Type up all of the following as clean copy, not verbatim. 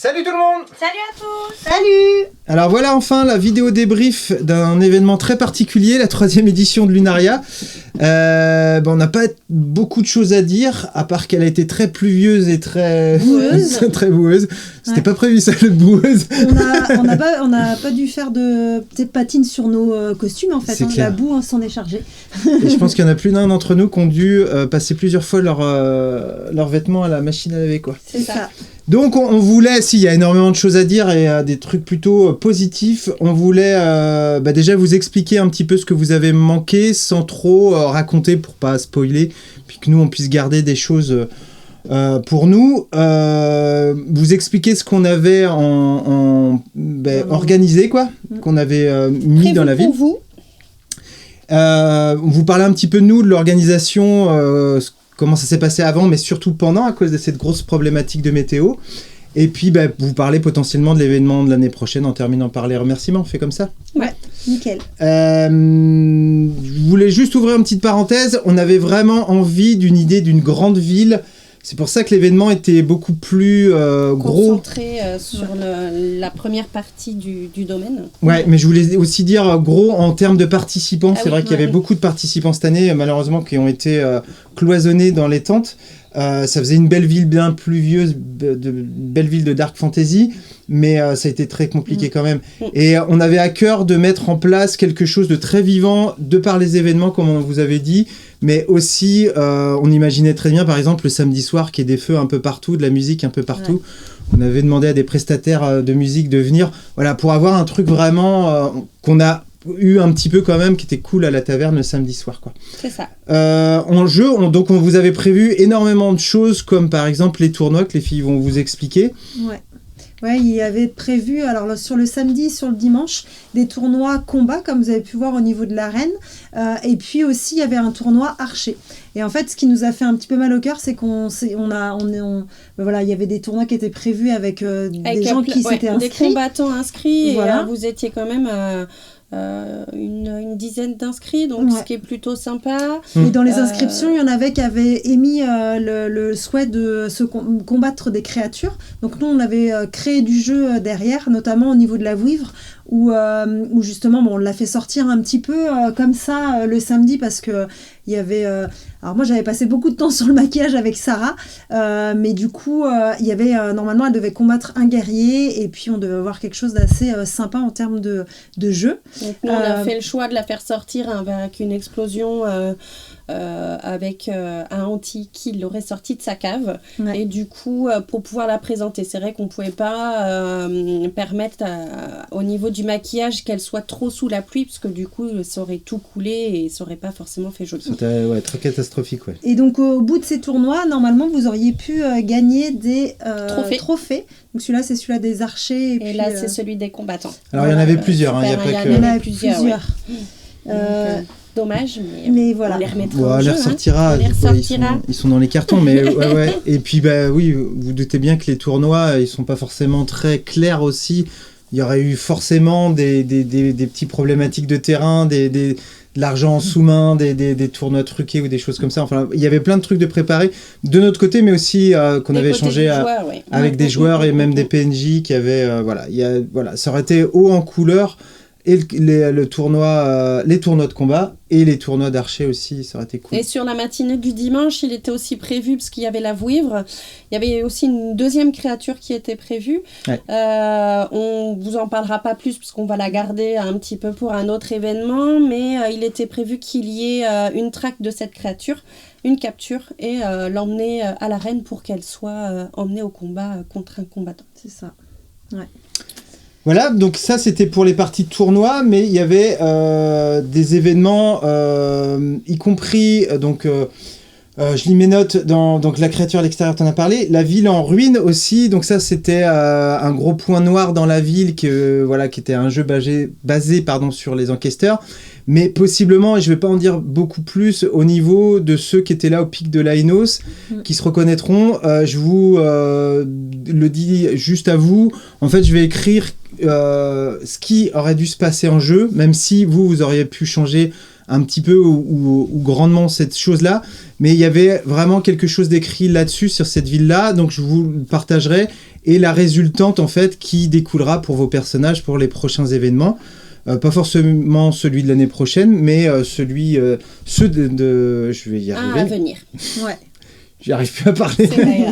Salut tout le monde! Salut à tous! Salut! Alors voilà enfin la vidéo débrief d'un événement très particulier, la 3e édition de Lunaria. On n'a pas beaucoup de choses à dire, à part qu'elle a été très pluvieuse et très boueuse. très boueuse. C'était pas prévu ça, le boueuse. On n'a pas dû faire de petites patines sur nos costumes en fait. C'est clair. La boue s'en est chargée. Et je pense qu'il y en a plus d'un d'entre nous qui ont dû passer plusieurs fois leurs vêtements à la machine à laver, quoi. C'est ça. Donc on voulait, s'il y a énormément de choses à dire et des trucs plutôt positifs, on voulait déjà vous expliquer un petit peu ce que vous avez manqué sans trop raconter pour pas spoiler, puis que nous on puisse garder des choses pour nous. Vous expliquer ce qu'on avait organisé, quoi, qu'on avait mis prévu dans la ville. Pour vous. Vous parler un petit peu de nous, de l'organisation, comment ça s'est passé avant, mais surtout pendant, à cause de cette grosse problématique de météo. Et puis, vous parler potentiellement de l'événement de l'année prochaine en terminant par les remerciements. On fait comme ça ? Ouais, nickel. Je voulais juste ouvrir une petite parenthèse. On avait vraiment envie d'une idée d'une grande ville. C'est pour ça que l'événement était beaucoup plus gros. Concentré sur la première partie du domaine. Ouais, mais je voulais aussi dire gros en termes de participants. C'est vrai qu'il y avait beaucoup de participants cette année, malheureusement, qui ont été cloisonnés dans les tentes. Ça faisait une belle ville bien pluvieuse, belle ville de Dark Fantasy, mais ça a été très compliqué quand même. Et on avait à cœur de mettre en place quelque chose de très vivant, de par les événements, comme on vous avait dit, mais aussi, on imaginait très bien, par exemple, le samedi soir, qu'il y ait des feux un peu partout, de la musique un peu partout. Ouais. On avait demandé à des prestataires de musique de venir, voilà, pour avoir un truc vraiment qu'on a eu un petit peu quand même, qui était cool à la taverne le samedi soir, quoi. C'est ça. En jeu, donc on vous avait prévu énormément de choses, comme par exemple les tournois que les filles vont vous expliquer. Ouais, il y avait prévu, alors sur le samedi, sur le dimanche, des tournois combat, comme vous avez pu voir au niveau de l'arène, et puis aussi il y avait un tournoi archer. Et en fait, ce qui nous a fait un petit peu mal au cœur, c'est voilà, il y avait des tournois qui étaient prévus avec des gens qui s'étaient inscrits. Des combattants inscrits, voilà. Et vous étiez quand même une dizaine d'inscrits, donc ce qui est plutôt sympa. Et dans les inscriptions, il y en avait qui avaient émis le souhait de se combattre des créatures. Donc nous, on avait créé du jeu derrière, notamment au niveau de la vouivre, où justement, on l'a fait sortir un petit peu comme ça le samedi, parce que il y avait... alors moi, j'avais passé beaucoup de temps sur le maquillage avec Sarah, mais du coup, il y avait... normalement, elle devait combattre un guerrier, et puis on devait avoir quelque chose d'assez sympa en termes de jeu. Donc nous, on a fait le choix de la faire sortir avec une explosion... avec un anti qui l'aurait sorti de sa cave, et du coup pour pouvoir la présenter, c'est vrai qu'on pouvait pas permettre au niveau du maquillage qu'elle soit trop sous la pluie, parce que du coup ça aurait tout coulé et ça aurait pas forcément fait joli. C'était très catastrophique. Et donc au bout de ces tournois, normalement vous auriez pu gagner des trophées. Donc celui-là c'est celui-là des archers, et là c'est celui des combattants. Alors il y en avait plusieurs, il y a pas que... Il y en avait plusieurs. Dommage, mais voilà. On les remettra on les ressortira. Ils sont dans les cartons, mais ouais. Et puis oui, vous doutez bien que les tournois, ils sont pas forcément très clairs aussi. Il y aurait eu forcément des petits problématiques de terrain, de l'argent en sous-main, des tournois truqués ou des choses comme ça. Enfin, il y avait plein de trucs de préparés de notre côté, mais aussi qu'on avait échangé avec des joueurs et même des PNJ qui avaient... ça aurait été haut en couleur. Et les tournois de combat et les tournois d'archer aussi, ça aurait été cool. Et sur la matinée du dimanche, il était aussi prévu, parce qu'il y avait la vouivre, il y avait aussi une deuxième créature qui était prévue. Ouais. On vous en parlera pas plus, parce qu'on va la garder un petit peu pour un autre événement, mais il était prévu qu'il y ait une traque de cette créature, une capture, et l'emmener à l'arène pour qu'elle soit emmenée au combat contre un combattant. C'est ça, ouais. Voilà, donc ça c'était pour les parties de tournoi, mais il y avait des événements, y compris, je lis mes notes, donc la créature à l'extérieur, t'en as parlé, la ville en ruine aussi, donc ça c'était un gros point noir dans la ville, qui était un jeu basé sur les enquêteurs, mais possiblement, et je ne vais pas en dire beaucoup plus, au niveau de ceux qui étaient là au pic de l'Ainos, qui se reconnaîtront, je vous le dis juste à vous, en fait je vais écrire ce qui aurait dû se passer en jeu, même si vous auriez pu changer un petit peu ou grandement cette chose-là, mais il y avait vraiment quelque chose d'écrit là-dessus, sur cette ville-là, donc je vous le partagerai, et la résultante en fait qui découlera pour vos personnages pour les prochains événements. Pas forcément celui de l'année prochaine, mais ceux de je vais y arriver. À venir. Ouais. J'y arrive plus à parler. C'est vrai.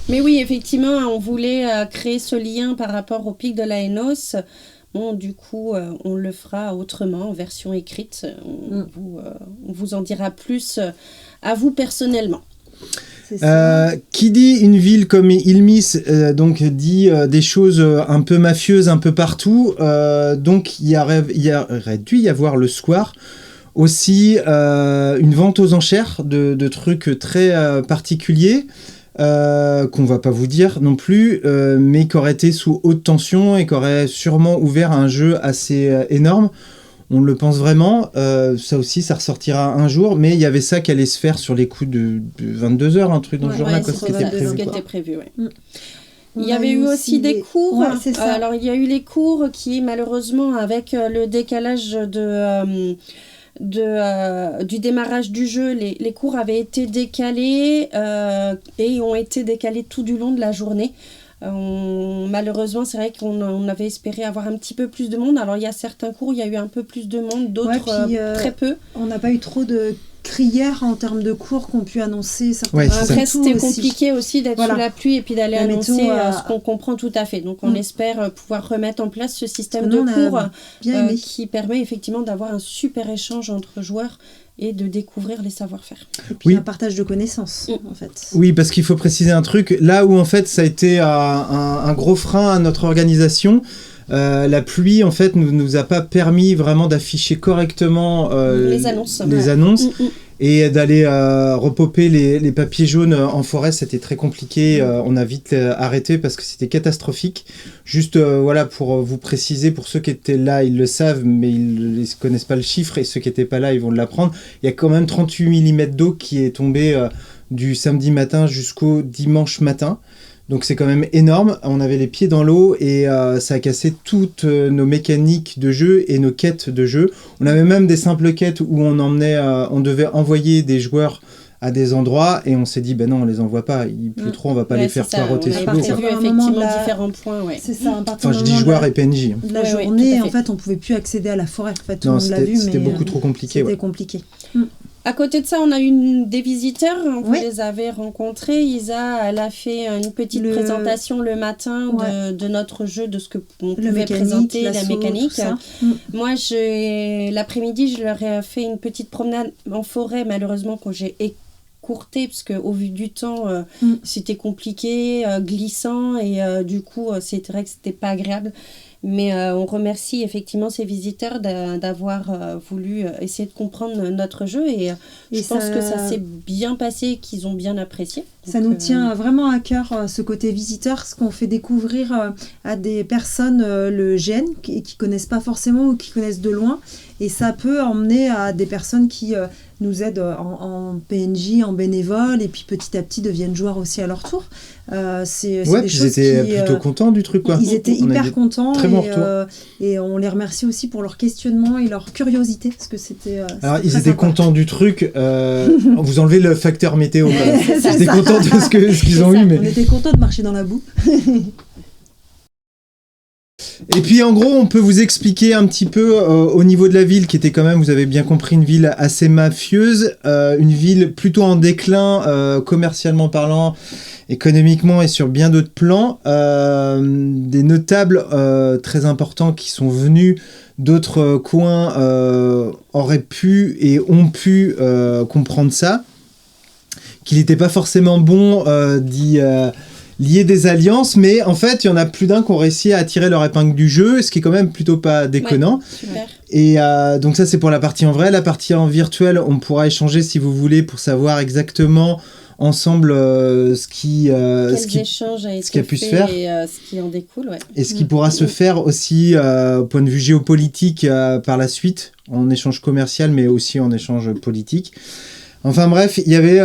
Mais oui, effectivement, on voulait créer ce lien par rapport au pic de la Hénos. Bon, du coup, on le fera autrement, en version écrite. On vous en dira plus à vous personnellement. Qui dit une ville comme Ilmis, donc dit des choses un peu mafieuses un peu partout. Donc il y aurait dû y avoir le soir aussi une vente aux enchères de trucs très particuliers. Qu'on va pas vous dire non plus, mais qui aurait été sous haute tension et qui aurait sûrement ouvert un jeu assez énorme. On le pense vraiment. Ça aussi, ça ressortira un jour, mais il y avait ça qui allait se faire sur les coups de 22h, un truc dans ce genre-là, c'est ce qui était prévu. Ce qui était prévu, ouais. Il y On a avait eu aussi des cours. Ouais, c'est ça. Alors, il y a eu les cours qui, malheureusement, avec le décalage du démarrage du jeu, les cours avaient été décalés et ont été décalés tout du long de la journée. Malheureusement, c'est vrai qu'on avait espéré avoir un petit peu plus de monde. Alors, il y a certains cours, il y a eu un peu plus de monde, d'autres très peu. On n'a pas eu trop de crières en termes de cours qu'on pu annoncer. Après, c'était compliqué aussi d'être sous la pluie et puis d'aller annoncer ce qu'on comprend tout à fait. Donc, on espère pouvoir remettre en place ce système de cours qui permet effectivement d'avoir un super échange entre joueurs et de découvrir les savoir-faire. Et puis un partage de connaissances, en fait. Oui, parce qu'il faut préciser un truc. Là où, en fait, ça a été un gros frein à notre organisation, la pluie, en fait, nous a pas permis vraiment d'afficher correctement les annonces. Et d'aller repoper les papiers jaunes en forêt, c'était très compliqué. On a vite arrêté parce que c'était catastrophique. Juste voilà, pour vous préciser, pour ceux qui étaient là, ils le savent, mais ils ne connaissent pas le chiffre. Et ceux qui n'étaient pas là, ils vont l'apprendre. Il y a quand même 38 mm d'eau qui est tombée du samedi matin jusqu'au dimanche matin. Donc c'est quand même énorme, on avait les pieds dans l'eau et ça a cassé toutes nos mécaniques de jeu et nos quêtes de jeu. On avait même des simples quêtes où on devait envoyer des joueurs à des endroits et on s'est dit non, on les envoie pas, il pleut trop, on va pas les faire poireauter sous l'eau. On a vu effectivement différents points. Ouais. C'est ça, enfin je dis joueurs et PNJ. De la journée, en fait, on pouvait plus accéder à la forêt. En fait, non, c'était beaucoup trop compliqué. C'était compliqué. À côté de ça, on a eu des visiteurs, vous les avez rencontrés. Isa, elle a fait une petite présentation le matin de notre jeu, de ce que on pouvait présenter, la mécanique. Moi, l'après-midi, je leur ai fait une petite promenade en forêt, malheureusement, que j'ai écourtée, parce qu'au vu du temps, c'était compliqué, glissant, et du coup, c'est vrai que c'était pas agréable. Mais on remercie effectivement ces visiteurs d'avoir voulu essayer de comprendre notre jeu et je pense que ça s'est bien passé et qu'ils ont bien apprécié. Ça nous tient vraiment à cœur ce côté visiteur, ce qu'on fait découvrir à des personnes le GN qui connaissent pas forcément ou qui connaissent de loin, et ça peut emmener à des personnes qui nous aident en PNJ, en bénévole, et puis petit à petit deviennent joueurs aussi à leur tour. C'est des choses ils étaient plutôt contents du truc, quoi. Ils étaient hyper contents et on les remercie aussi pour leur questionnement et leur curiosité, parce que c'était alors ils étaient contents du truc, vous enlevez le facteur météo, ils étaient contents de ce qu'ils ont eu, mais on était contents de marcher dans la boue. Et puis en gros, on peut vous expliquer un petit peu au niveau de la ville, qui était quand même, vous avez bien compris, une ville assez mafieuse, une ville plutôt en déclin, commercialement parlant, économiquement et sur bien d'autres plans. Des notables très importants qui sont venus d'autres coins auraient pu et ont pu comprendre ça, qu'il n'était pas forcément bon d'y lier des alliances, mais en fait, il y en a plus d'un qui ont réussi à attirer leur épingle du jeu, ce qui est quand même plutôt pas déconnant. Super. Et donc ça, c'est pour la partie en vrai. La partie en virtuel, on pourra échanger si vous voulez pour savoir exactement ensemble ce qui a pu se faire et ce qui en découle, et ce qui pourra se faire aussi au point de vue géopolitique par la suite, en échange commercial, mais aussi en échange politique. Enfin bref, il y avait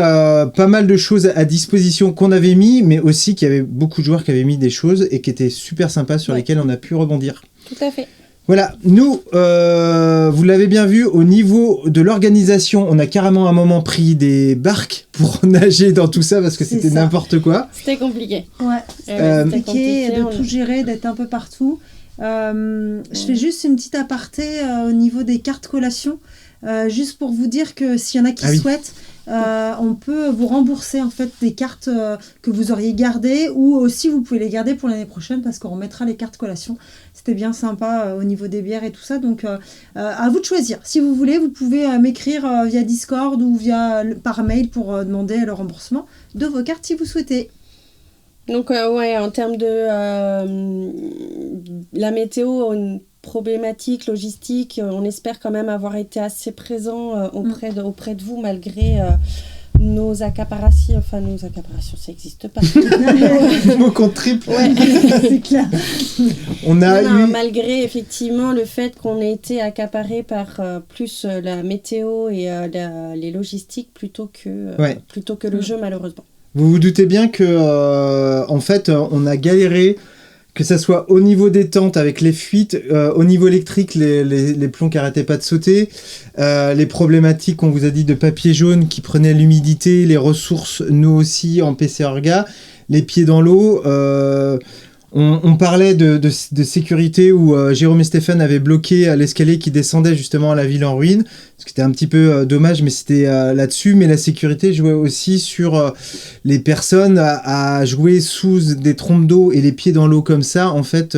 pas mal de choses à disposition qu'on avait mis, mais aussi qu'il y avait beaucoup de joueurs qui avaient mis des choses et qui étaient super sympas sur lesquelles on a pu rebondir. Tout à fait. Voilà, nous, vous l'avez bien vu, au niveau de l'organisation, on a carrément à un moment pris des barques pour nager dans tout ça parce que c'était n'importe quoi. C'était compliqué. Ouais, c'était compliqué de tout gérer, d'être un peu partout. Je fais juste une petite aparté au niveau des cartes collations, juste pour vous dire que s'il y en a qui souhaitent, on peut vous rembourser en fait des cartes que vous auriez gardées, ou aussi vous pouvez les garder pour l'année prochaine parce qu'on remettra les cartes collations. C'était bien sympa au niveau des bières et tout ça, donc à vous de choisir. Si vous voulez, vous pouvez m'écrire via Discord ou par mail pour demander le remboursement de vos cartes si vous souhaitez. Donc en termes de la météo, une problématique logistique, on espère quand même avoir été assez présent auprès de vous malgré nos accaparations, ça n'existe pas. Le mot compte triple. Ouais, c'est clair. Malgré effectivement le fait qu'on ait été accaparé par plus la météo et les logistiques plutôt que le jeu, malheureusement. Vous vous doutez bien que en fait on a galéré, que ça soit au niveau des tentes avec les fuites, au niveau électrique, les plombs qui n'arrêtaient pas de sauter, les problématiques qu'on vous a dit de papier jaune qui prenait l'humidité, les ressources, nous aussi en PC Orga, les pieds dans l'eau. On parlait de sécurité où Jérôme et Stéphane avaient bloqué l'escalier qui descendait justement à la ville en ruine, ce qui était un petit peu dommage, mais c'était là-dessus. Mais la sécurité jouait aussi sur les personnes à jouer sous des trompes d'eau, et les pieds dans l'eau comme ça, en fait,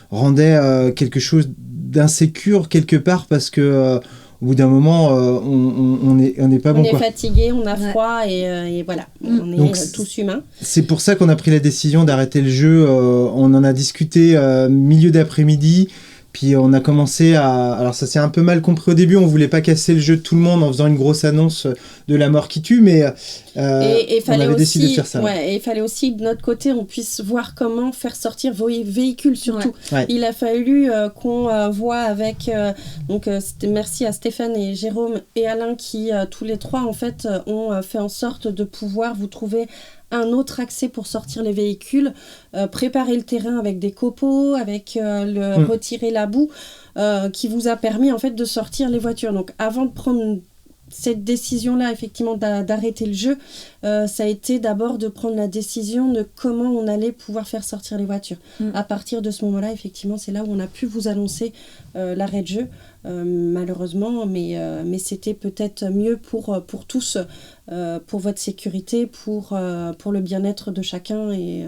rendait quelque chose d'insécure quelque part, parce que au bout d'un moment, on n'est pas bon. On est fatigué, on a froid et voilà, on est donc, tous humains. C'est pour ça qu'on a pris la décision d'arrêter le jeu. On en a discuté milieu d'après-midi. Puis on a commencé à... Alors ça s'est un peu mal compris au début, on voulait pas casser le jeu de tout le monde en faisant une grosse annonce de la mort qui tue, mais on avait décidé de faire ça. Ouais, et il fallait aussi que de notre côté, on puisse voir comment faire sortir vos véhicules surtout. Ouais. Il a fallu qu'on voit avec... merci à Stéphane et Jérôme et Alain qui, tous les trois, en fait, ont fait en sorte de pouvoir vous trouver un autre accès pour sortir les véhicules, préparer le terrain avec des copeaux, avec retirer la boue, qui vous a permis en fait de sortir les voitures. Donc avant de prendre cette décision-là, effectivement, d'arrêter le jeu, ça a été d'abord de prendre la décision de comment on allait pouvoir faire sortir les voitures. À partir de ce moment-là, effectivement, c'est là où on a pu vous annoncer l'arrêt de jeu, malheureusement, mais c'était peut-être mieux pour tous, pour votre sécurité, pour le bien-être de chacun, et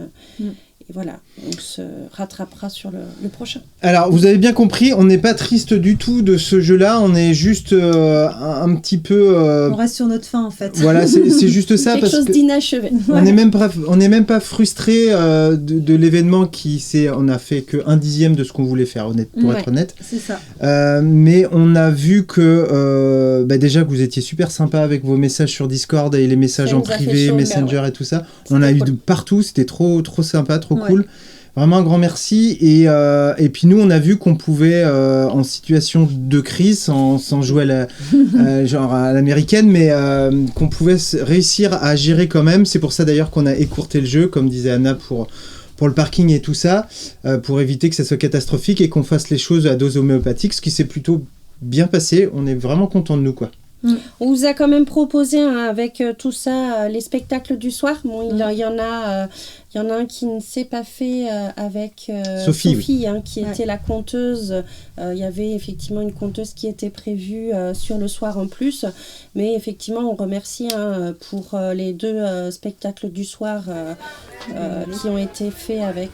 voilà, on se rattrapera sur le prochain. Alors, vous avez bien compris, on n'est pas triste du tout de ce jeu-là, on est juste un petit peu... On reste sur notre faim, en fait. Voilà, c'est juste ça. Quelque chose d'inachevé. On n'est même pas frustré de l'événement on a fait que 1/10 de ce qu'on voulait faire, pour être honnête. C'est ça. Mais on a vu que, déjà que vous étiez super sympa avec vos messages sur Discord et les messages en privé, Messenger et tout ça. On a eu de partout, c'était trop sympa, trop cool. Vraiment un grand merci. Et puis nous, on a vu qu'on pouvait, en situation de crise, sans jouer genre à l'américaine, mais qu'on pouvait réussir à gérer quand même. C'est pour ça d'ailleurs qu'on a écourté le jeu, comme disait Anna, pour le parking et tout ça, pour éviter que ça soit catastrophique et qu'on fasse les choses à dose homéopathique, ce qui s'est plutôt bien passé. On est vraiment contents de nous, quoi. On vous a quand même proposé, avec tout ça, les spectacles du soir. Bon, il y en a un qui ne s'est pas fait avec Sophie qui était la conteuse. Il y avait effectivement une conteuse qui était prévue sur le soir en plus. Mais effectivement, on remercie pour les 2 spectacles du soir qui ont été faits avec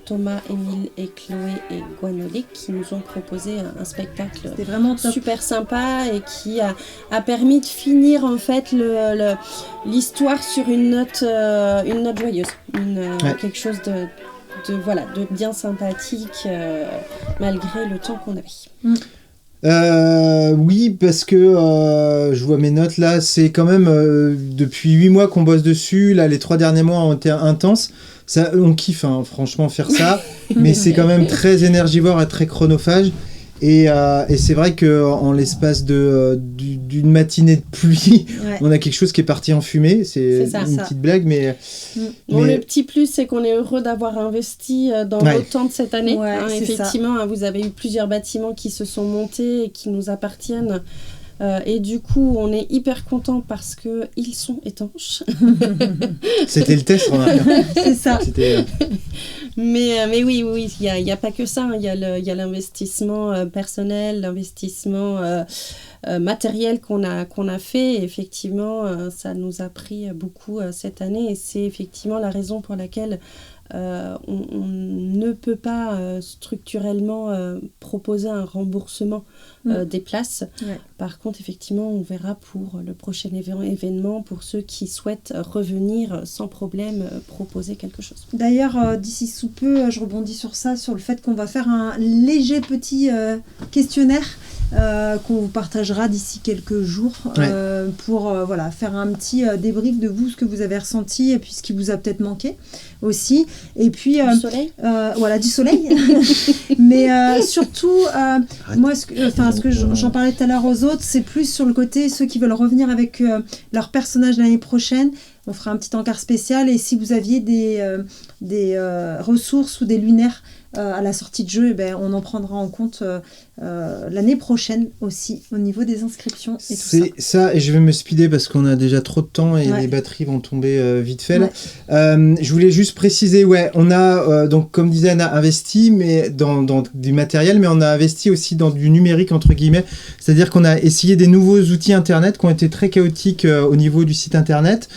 Thomas, Émile et Chloé et Guanolic, qui nous ont proposé un spectacle vraiment super sympa et qui a permis de finir en fait l'histoire sur une note joyeuse, quelque chose de bien sympathique malgré le temps qu'on avait. Oui, parce que je vois mes notes là, c'est quand même depuis 8 mois qu'on bosse dessus. Là, les 3 derniers mois ont été intenses. Ça, on kiffe, franchement, faire ça, mais c'est quand même très énergivore et très chronophage. Et c'est vrai qu'en l'espace d'une matinée de pluie, on a quelque chose qui est parti en fumée. C'est une petite blague, mais... Bon, le petit plus, c'est qu'on est heureux d'avoir investi dans autant de cette année. Effectivement, vous avez eu plusieurs bâtiments qui se sont montés et qui nous appartiennent. Et du coup, on est hyper contents parce qu'ils sont étanches. C'était le test, on a C'est ça. Mais oui, il y a pas que ça. Il y a l'investissement personnel, l'investissement matériel qu'on a fait. Et effectivement, ça nous a pris beaucoup cette année. Et c'est effectivement la raison pour laquelle on ne peut pas structurellement proposer un remboursement des places. Par contre, effectivement, on verra pour le prochain événement, pour ceux qui souhaitent revenir sans problème, proposer quelque chose. D'ailleurs, d'ici sous peu, je rebondis sur ça, sur le fait qu'on va faire un léger petit questionnaire qu'on vous partagera d'ici quelques jours pour faire un petit débrief de vous, ce que vous avez ressenti et puis ce qui vous a peut-être manqué aussi. Et puis, du soleil. Du soleil. Mais surtout, moi, ce que j'en parlais tout à l'heure aux autres, c'est plus sur le côté ceux qui veulent revenir avec leur personnage l'année prochaine. On fera un petit encart spécial et si vous aviez des ressources ou des lunaires à la sortie de jeu, on en prendra en compte l'année prochaine aussi au niveau des inscriptions et tout ça. C'est ça, et je vais me speeder parce qu'on a déjà trop de temps et les batteries vont tomber vite fait. Je voulais juste préciser, on a, donc comme disait Anna, investi mais dans du matériel, mais on a investi aussi dans du numérique, entre guillemets. C'est-à-dire qu'on a essayé des nouveaux outils Internet qui ont été très chaotiques au niveau du site Internet.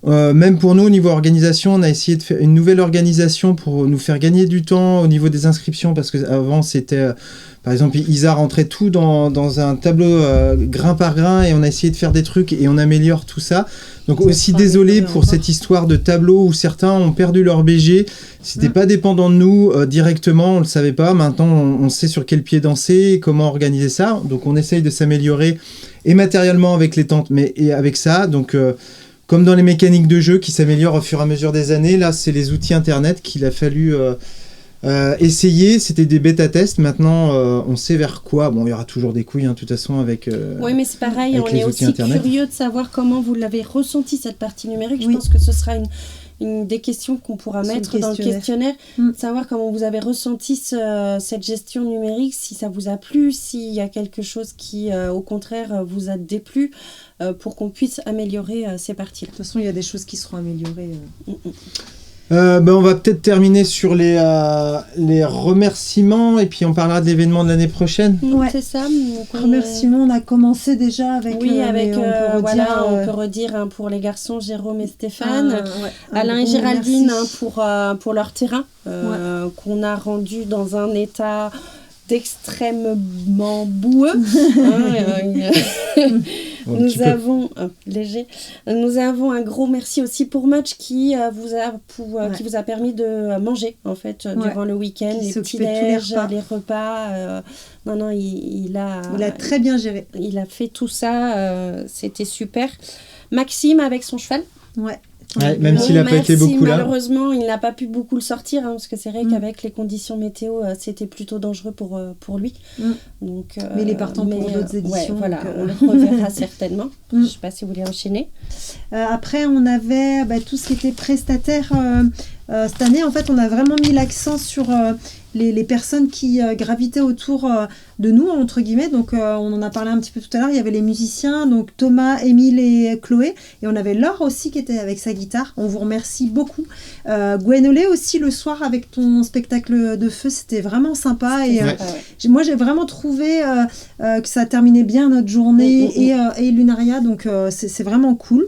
Même pour nous, au niveau organisation, on a essayé de faire une nouvelle organisation pour nous faire gagner du temps au niveau des inscriptions, parce qu'avant, c'était... par exemple, Isa rentrait tout dans un tableau grain par grain, et on a essayé de faire des trucs, et on améliore tout ça. Donc aussi désolé pour cette histoire de tableau où certains ont perdu leur BG. C'était pas dépendant de nous directement, on le savait pas. Maintenant, on sait sur quel pied danser et comment organiser ça. Donc on essaye de s'améliorer, et matériellement avec les tentes, mais et avec ça. Donc... comme dans les mécaniques de jeu qui s'améliorent au fur et à mesure des années, là, c'est les outils Internet qu'il a fallu essayer. C'était des bêta-tests. Maintenant, on sait vers quoi. Bon, il y aura toujours des couilles, de toute façon, avec oui, mais c'est pareil. On est aussi Internet. Curieux de savoir comment vous l'avez ressenti, cette partie numérique. Je pense que ce sera une des questions qu'on pourra mettre dans le questionnaire. Savoir comment vous avez ressenti cette gestion numérique, si ça vous a plu, s'il y a quelque chose qui, au contraire, vous a déplu. Pour qu'on puisse améliorer ces parties-là. De toute façon, il y a des choses qui seront améliorées. On va peut-être terminer sur les remerciements et puis on parlera de l'événement de l'année prochaine. C'est ça. Remerciements, on a commencé déjà avec... Oui, on peut redire pour les garçons, Jérôme et Stéphane. Alain et Géraldine pour leur terrain qu'on a rendu dans un état... d'extrêmement boueux. Nous avons un gros merci aussi pour Match qui vous a permis de manger en fait durant le week-end, les petits-déj, les repas. Il a très bien géré. Il a fait tout ça, c'était super. Maxime avec son cheval. Même s'il n'a pas été beaucoup là. Malheureusement, il n'a pas pu beaucoup le sortir, parce que c'est vrai qu'avec les conditions météo, c'était plutôt dangereux pour lui. Donc, mais il est partant pour d'autres éditions. On le reverra certainement. Je ne sais pas si vous voulez enchaîner. Après, on avait tout ce qui était prestataire. Cette année, en fait, on a vraiment mis l'accent sur les personnes qui gravitaient autour de nous, entre guillemets. Donc, on en a parlé un petit peu tout à l'heure. Il y avait les musiciens, donc Thomas, Émile et Chloé. Et on avait Laure aussi qui était avec sa guitare. On vous remercie beaucoup. Gwenolé aussi, le soir, avec ton spectacle de feu, c'était vraiment sympa. Et moi, j'ai vraiment trouvé que ça terminait bien notre journée et Lunaria. Donc, c'est vraiment cool.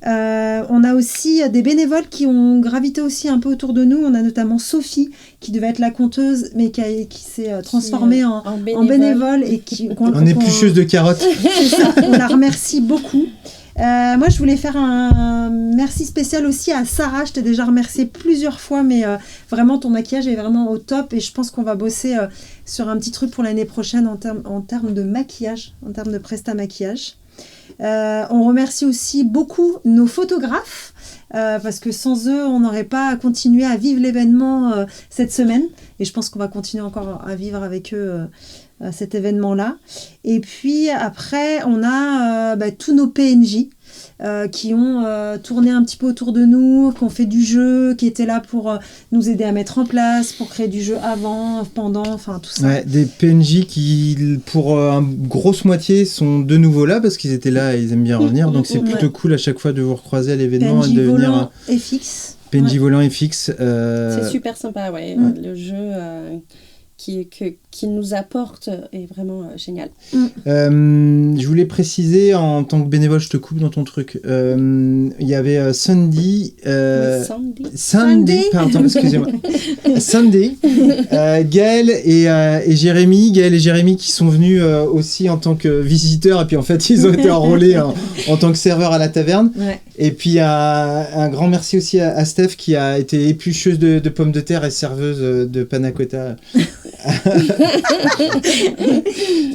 On a aussi des bénévoles qui ont gravité aussi un peu autour de nous. On a notamment Sophie qui devait être la conteuse mais qui s'est transformée en bénévole et en éplucheuse de carottes. C'est ça, on la remercie beaucoup. Moi je voulais faire un merci spécial aussi à Sarah. Je t'ai déjà remercié plusieurs fois, mais vraiment ton maquillage est vraiment au top et je pense qu'on va bosser sur un petit truc pour l'année prochaine en termes de maquillage, en termes de presta maquillage. On remercie aussi beaucoup nos photographes parce que sans eux, on n'aurait pas continué à vivre l'événement cette semaine. Et je pense qu'on va continuer encore à vivre avec eux cet événement-là. Et puis après, on a tous nos PNJ qui ont tourné un petit peu autour de nous, qui ont fait du jeu, qui étaient là pour nous aider à mettre en place, pour créer du jeu avant, pendant, enfin tout ça. Ouais, des PNJ qui, pour grosse moitié, sont de nouveau là parce qu'ils étaient là et ils aiment bien revenir. Donc c'est plutôt cool à chaque fois de vous recroiser à l'événement PNJ et de venir. volant et fixe. PNJ volant et fixe. C'est super sympa, ouais. Le jeu qui nous apporte est vraiment génial. Je voulais préciser, en tant que bénévole, je te coupe dans ton truc. Il y avait Sandy. Sandy, pardon, excusez-moi. Sandy, Gaël et Jérémy. Gaël et Jérémy qui sont venus aussi en tant que visiteurs. Et puis en fait, ils ont été enrôlés en tant que serveurs à la taverne. Ouais. Et puis un grand merci aussi à Steph qui a été éplucheuse de pommes de terre et serveuse de panna cotta.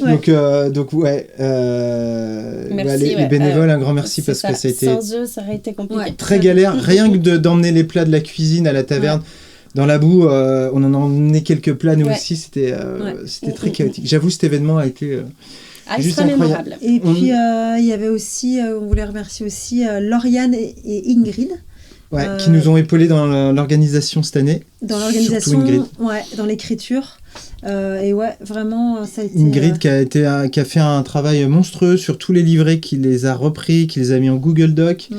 Donc ouais, merci, les bénévoles, un grand merci parce que ça a été sans eux, ça aurait été compliqué. Très galère, rien que d'emmener les plats de la cuisine à la taverne. Dans la boue, on en a emmené quelques plats nous aussi, c'était très chaotique. J'avoue, cet événement a été juste incroyable. Et puis il y avait aussi, on voulait remercier aussi Lauriane et Ingrid. Ouais, qui nous ont épaulés dans l'organisation cette année. Dans l'organisation, dans l'écriture. Et ouais, vraiment, ça a été... Ingrid qui a fait un travail monstrueux sur tous les livrets, qui les a repris, qui les a mis en Google Doc.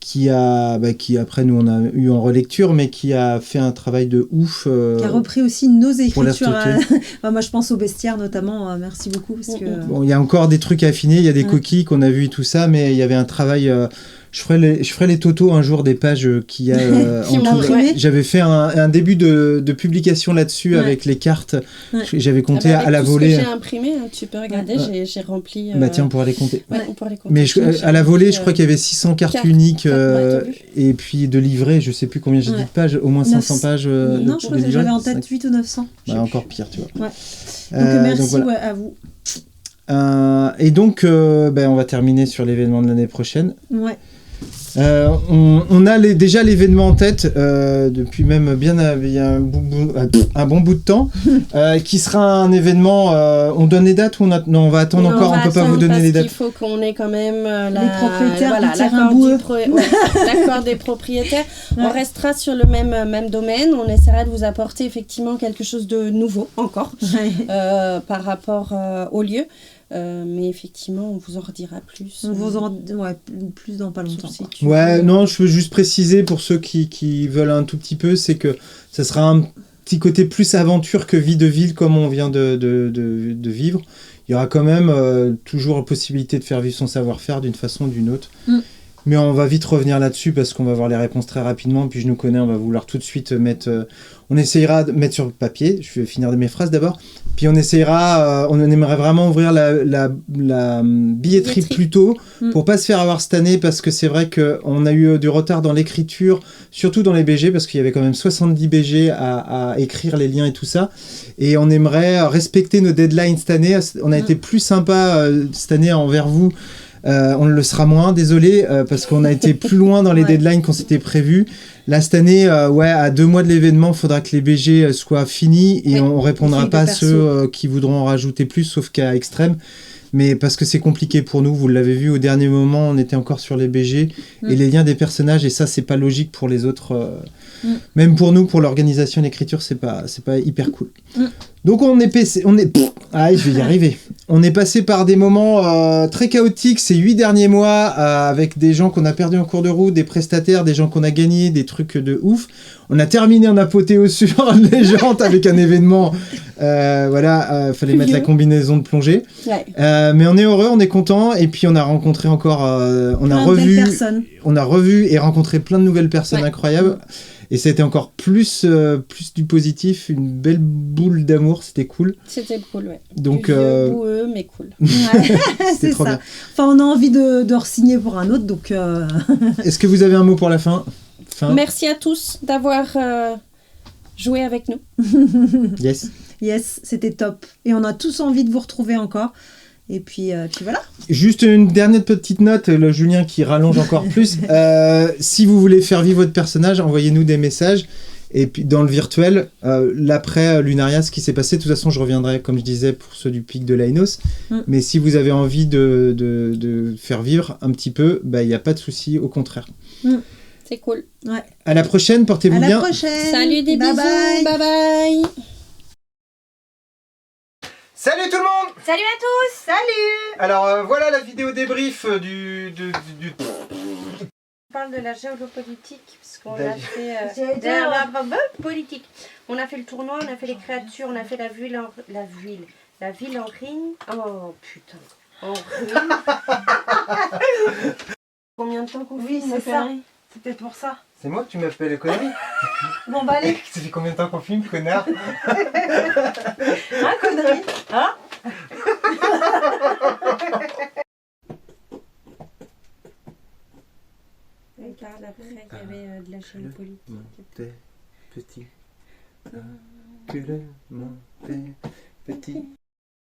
Qui après nous on a eu en relecture, mais qui a fait un travail de ouf. Qui a repris aussi nos écritures. Moi je pense au bestiaire notamment, merci beaucoup. Parce que... Bon, il y a encore des trucs à affiner, il y a des coquilles qu'on a vues et tout ça, mais il y avait un travail... Je ferai les totos un jour des pages qu'il y a en tout. J'avais fait un début de publication là-dessus avec les cartes. J'avais compté à la volée. Ce que j'ai imprimé, tu peux regarder, j'ai rempli. Tiens, on pourra les compter. On pourra les compter. Mais à la volée, je crois qu'il y avait 600 cartes uniques et puis de livrets, je sais plus combien j'ai dit de pages, au moins 500 pages. Non, je crois que j'avais en tête 8 ou 900. Encore pire, tu vois. Donc merci à vous. Et donc, on va terminer sur l'événement de l'année prochaine. Ouais. On a déjà l'événement en tête depuis même bien un bon bout de temps qui sera un événement on donne les dates ou on va attendre encore, on peut pas vous donner les dates. Il faut qu'on ait quand même les propriétaires du terrain boueux. L'accord des propriétaires. On restera sur le même domaine, on essaiera de vous apporter effectivement quelque chose de nouveau encore par rapport au lieu. Mais effectivement, on vous en redira plus. On vous en plus dans pas longtemps. Non, je veux juste préciser pour ceux qui veulent un tout petit peu, c'est que ça sera un petit côté plus aventure que vie de ville comme on vient de vivre. Il y aura quand même toujours la possibilité de faire vivre son savoir-faire d'une façon ou d'une autre. Mais on va vite revenir là-dessus parce qu'on va avoir les réponses très rapidement. Puis je nous connais, on va vouloir tout de suite mettre... on essayera de mettre sur le papier. Je vais finir mes phrases d'abord. Puis on essayera... on aimerait vraiment ouvrir la billetterie plus tôt pour pas se faire avoir cette année parce que c'est vrai qu'on a eu du retard dans l'écriture, surtout dans les BG parce qu'il y avait quand même 70 BG à écrire les liens et tout ça. Et on aimerait respecter nos deadlines cette année. On a été plus sympa cette année envers vous. On le sera moins, désolé, parce qu'on a été plus loin dans les deadlines qu'on s'était prévu. Là, cette année, à 2 mois de l'événement, il faudra que les BG soient finis et on répondra pas à ceux qui voudront en rajouter plus, sauf qu'à Extrême. Mais parce que c'est compliqué pour nous, vous l'avez vu, au dernier moment, on était encore sur les BG et les liens des personnages, et ça, c'est pas logique pour les autres. Même pour nous, pour l'organisation et l'écriture, c'est pas hyper cool. Donc je vais y arriver. On est passé par des moments très chaotiques ces 8 derniers mois avec des gens qu'on a perdus en cours de route, des prestataires, des gens qu'on a gagnés, des trucs de ouf. On a terminé en apothéose sur Légende avec un événement. Fallait mettre la combinaison de plongée. Mais on est heureux, on est content. Et puis on a rencontré encore, on a revu et rencontré plein de nouvelles personnes incroyables. Et ça a été encore plus du positif, une belle boule d'amour, c'était cool. C'était cool, ouais. Donc, boueux, mais cool. C'est ça. Bien. Enfin, on a envie de re-signer pour un autre, donc... Est-ce que vous avez un mot pour la fin? Merci à tous d'avoir joué avec nous. Yes, c'était top. Et on a tous envie de vous retrouver encore. Et puis voilà. Juste une dernière petite note, le Julien qui rallonge encore plus. Si vous voulez faire vivre votre personnage, envoyez-nous des messages. Et puis dans le virtuel, l'après Lunaria, ce qui s'est passé, de toute façon je reviendrai, comme je disais, pour ceux du pic de Lainos. Mais si vous avez envie de faire vivre un petit peu, il n'y a pas de souci, au contraire. C'est cool. Ouais. À la prochaine, portez-vous bien. À la prochaine. Salut, des bye bisous, bye. bye bye. Salut tout le monde. Salut à tous. Salut. Alors voilà la vidéo débrief du... On parle de la géopolitique, parce qu'on D'ailleurs. a fait... politique. On a fait le tournoi, on a fait les créatures, on a fait la ville en ruine. Oh putain. En ruine. Combien de temps qu'on Oui, filme, c'est ça. conneries? C'est peut-être pour ça. C'est moi que tu m'appelles connerie. Bon, bah allez. Ça fait combien de temps qu'on filme, connard? Hein, connerie? Hein? Regarde, après, il y avait de la géopolitique. Petit. Que le monde est petit.